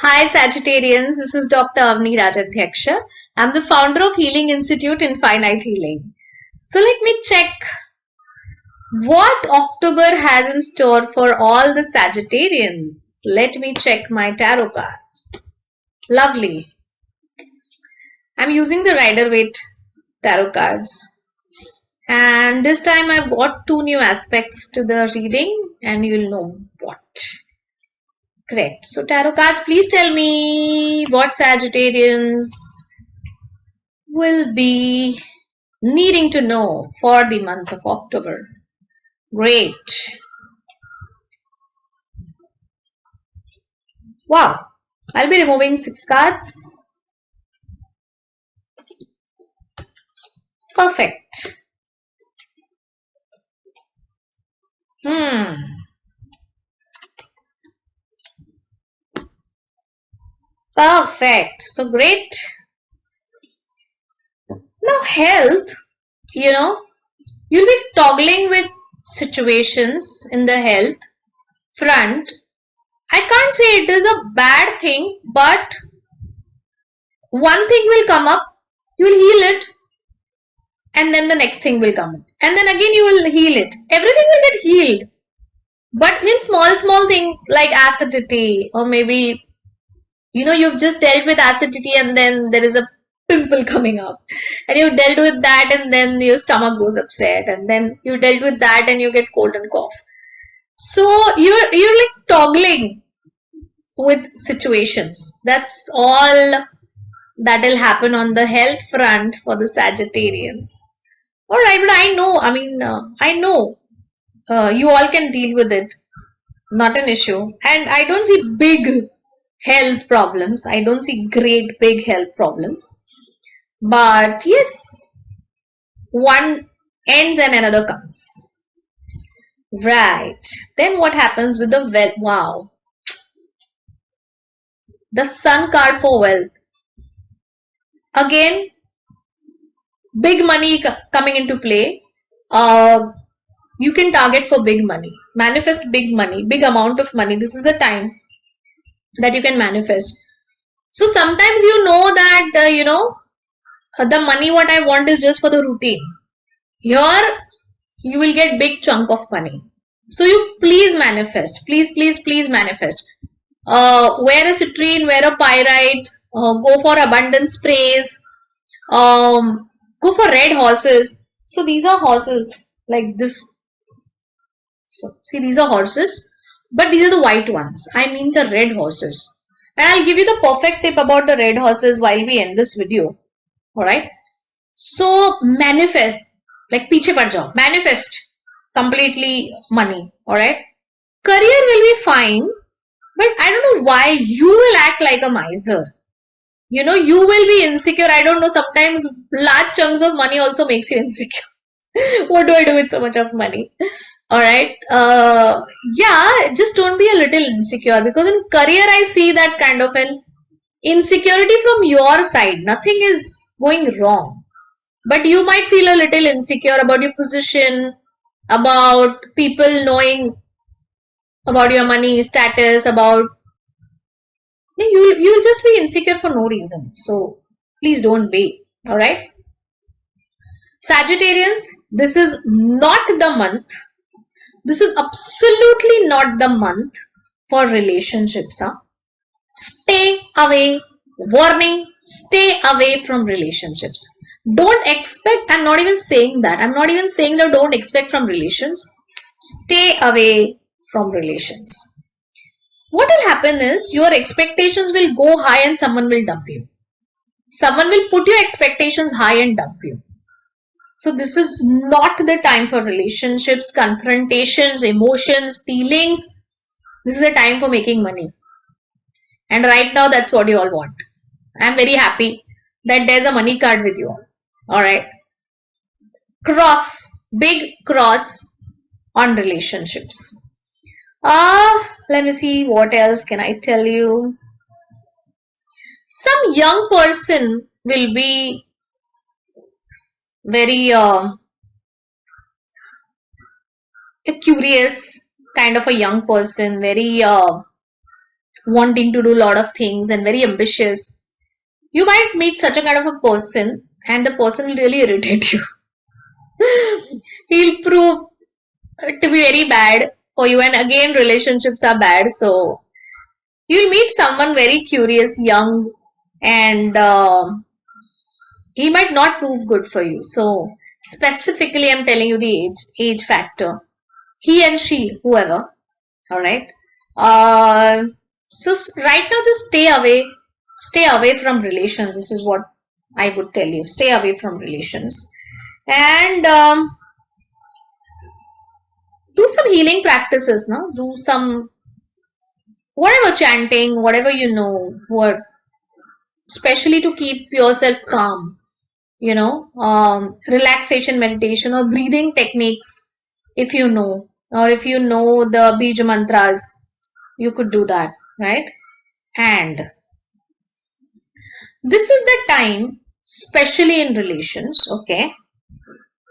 Hi Sagittarians, this is Dr. Avanii Rajadhyaksha. I'm the founder of Healing Institute Infinite Healing. So let me check what October has in store for all the Sagittarians. Let me check my tarot cards. Lovely. I'm using the Rider-Waite tarot cards. And this time I've got two new aspects to the reading and you'll know what. Correct. So tarot cards, please tell me what Sagittarians will be needing to know for the month of October. Great. Wow. I'll be removing 6 cards. Perfect. Perfect. So great. Now health, you'll be toggling with situations in the health front. I can't say it is a bad thing, but one thing will come up, you will heal it, and then the next thing will come up. And then again you will heal it. Everything will get healed. But in small things like acidity, or maybe you've just dealt with acidity and then there is a pimple coming up, and you've dealt with that and then your stomach goes upset, and then you dealt with that and you get cold and cough. So you're like toggling with situations. That's all that will happen on the health front for the Sagittarians. All right, but I know you all can deal with it. Not an issue. And I don't see big health problems. I don't see great big health problems. But yes, one ends and another comes. Right. Then what happens with the wealth? Wow. The Sun card for wealth. Again, big money coming into play. You can target for big money. Manifest big money, big amount of money. This is a time that you can manifest. So sometimes you know that, the money what I want is just for the routine. Here, you will get big chunk of money. So you please manifest. Please manifest. Wear a citrine, wear a pyrite, go for abundance sprays, go for red horses. So these are horses like this. So see, these are horses, but these are the white ones. I mean the red horses. And I'll give you the perfect tip about the red horses while we end this video. Alright. So manifest, like piche pad jao, manifest completely money. Alright. Career will be fine, but I don't know why you will act like a miser. You will be insecure. I don't know, sometimes large chunks of money also makes you insecure. What do I do with so much of money? Alright. Yeah, just don't be a little insecure, because in career I see that kind of an insecurity from your side. Nothing is going wrong, but you might feel a little insecure about your position, about people knowing about your money status, about you'll just be insecure for no reason. So please don't be. Alright. Sagittarians, this is not the month. This is absolutely not the month for relationships. Stay away. Warning, stay away from relationships. Don't expect, I'm not even saying that. I'm not even saying that don't expect from relations. Stay away from relations. What will happen is your expectations will go high and someone will dump you. Someone will put your expectations high and dump you. So this is not the time for relationships, confrontations, emotions, feelings. This is the time for making money. And right now, that's what you all want. I'm very happy that there's a money card with you all. Alright. Cross. Big cross on relationships. Let me see what else can I tell you. Some young person will be very curious kind of a young person, very wanting to do a lot of things and very ambitious. You might meet such a kind of a person and the person will really irritate you. He'll prove to be very bad for you, and again relationships are bad, so you'll meet someone very curious, young, and he might not prove good for you. So specifically I'm telling you the age factor, he and she, whoever. All right. So right now just stay away from relations. This is what I would tell you. Stay away from relations, and do some healing practices. Now do some whatever, chanting, whatever you know, what, especially to keep yourself calm. Relaxation meditation or breathing techniques, if you know, or if you know the bija mantras, you could do that, right? And this is the time, especially in relations, okay,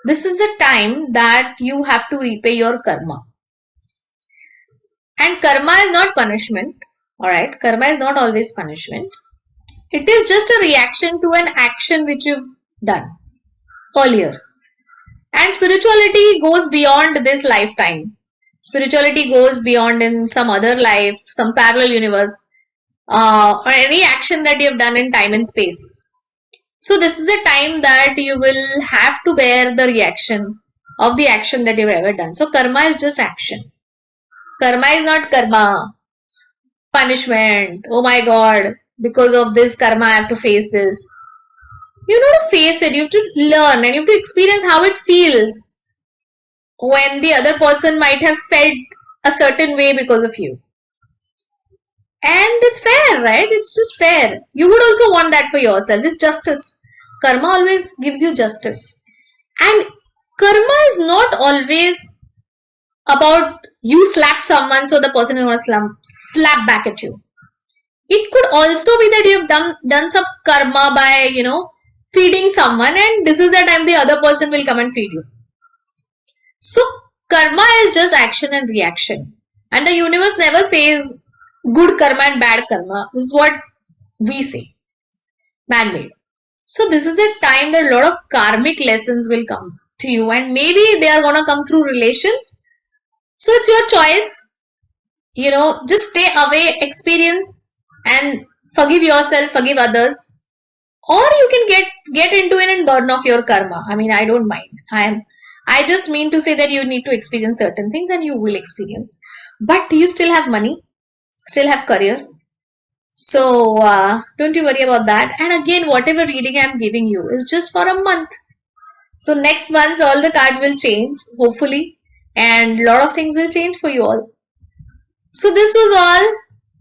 this is the time that you have to repay your karma. And karma is not punishment, all right? Karma is not always punishment. It is just a reaction to an action which you've done earlier. And spirituality goes beyond this lifetime. Spirituality goes beyond in some other life, some parallel universe, or any action that you have done in time and space. So this is a time that you will have to bear the reaction of the action that you've ever done. So karma is just action. Karma is not karma, punishment. Oh my God, because of this karma I have to face this. You have to face it, you have to learn, and you have to experience how it feels when the other person might have felt a certain way because of you. And it's fair, right? It's just fair. You would also want that for yourself. It's justice. Karma always gives you justice. And karma is not always about you slap someone so the person is going to slap back at you. It could also be that you have done some karma by, feeding someone, and this is the time the other person will come and feed you. So karma is just action and reaction. And the universe never says good karma and bad karma. This is what we say. Man-made. So this is the time that a lot of karmic lessons will come to you, and maybe they are going to come through relations. So it's your choice. Just stay away, experience, and forgive yourself, forgive others. Or you can get into it and burn off your karma. I mean, I don't mind. I just mean to say that you need to experience certain things, and you will experience. But you still have money, still have career. So don't you worry about that. And again, whatever reading I'm giving you is just for a month. So next month, all the cards will change, hopefully. And a lot of things will change for you all. So this was all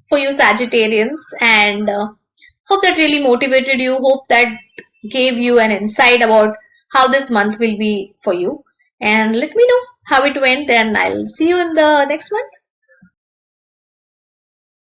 for you Sagittarians, and hope that really motivated you. Hope that gave you an insight about how this month will be for you. And let me know how it went, and I'll see you in the next month.